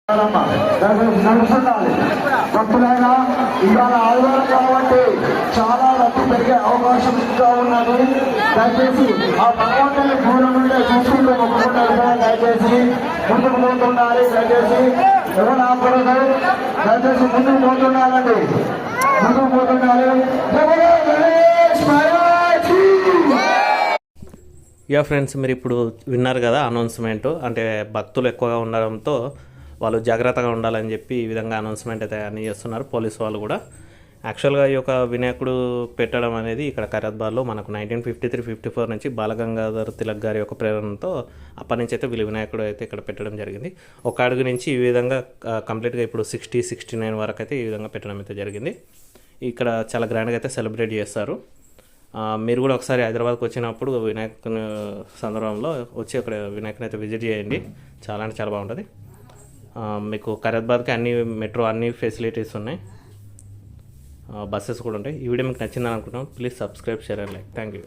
నడుస్తుండాలి. భక్తులైనా ఇవాళ ఆదివారం కాబట్టి చాలా రద్దు పెరిగే అవకాశం ఇంకా ఉన్నది. దయచేసి ఆ భగవంతుని దూరం నుండి చూసుకుంటూ మొక్కుకుంటారు. దయచేసి ముందుకు పోతుండాలి. దయచేసి ఎవరు ఆపడదు. దయచేసి ముందుకు పోతున్నారండి. ముందుకు పోతుండాలి. యా ఫ్రెండ్స్, మీరు ఇప్పుడు విన్నారు కదా అనౌన్స్మెంట్. అంటే భక్తులు ఎక్కువగా ఉండడంతో వాళ్ళు జాగ్రత్తగా ఉండాలని చెప్పి ఈ విధంగా అనౌన్స్మెంట్ అయితే అన్నీ చేస్తున్నారు పోలీసు వాళ్ళు కూడా. యాక్చువల్గా ఈ యొక్క వినాయకుడు పెట్టడం అనేది ఇక్కడ ఖైరతాబాద్లో మనకు 1953-54 నుంచి బాలగంగాధర్ తిలక్ గారి యొక్క ప్రేరణతో అప్పటి నుంచి అయితే వీళ్ళు వినాయకుడు అయితే ఇక్కడ పెట్టడం జరిగింది. ఒక అడుగు నుంచి ఈ విధంగా కంప్లీట్గా ఇప్పుడు 60-69 వరకు అయితే ఈ విధంగా పెట్టడం అయితే జరిగింది. ఇక్కడ చాలా గ్రాండ్గా అయితే సెలబ్రేట్ చేస్తారు. మీరు కూడా ఒకసారి హైదరాబాద్కి వచ్చినప్పుడు వినాయకుని సందర్భంలో వచ్చి అక్కడ వినాయకుని అయితే విజిట్ చేయండి. చాలా అంటే చాలా బాగుంటుంది. మీకు ఖైరతాబాద్కి అన్ని మెట్రో అన్ని ఫెసిలిటీస్ ఉన్నాయి, బస్సెస్ కూడా ఉంటాయి. ఈ వీడియో మీకు నచ్చిందని అనుకుంటున్నాను. Please subscribe, share and like. Thank you.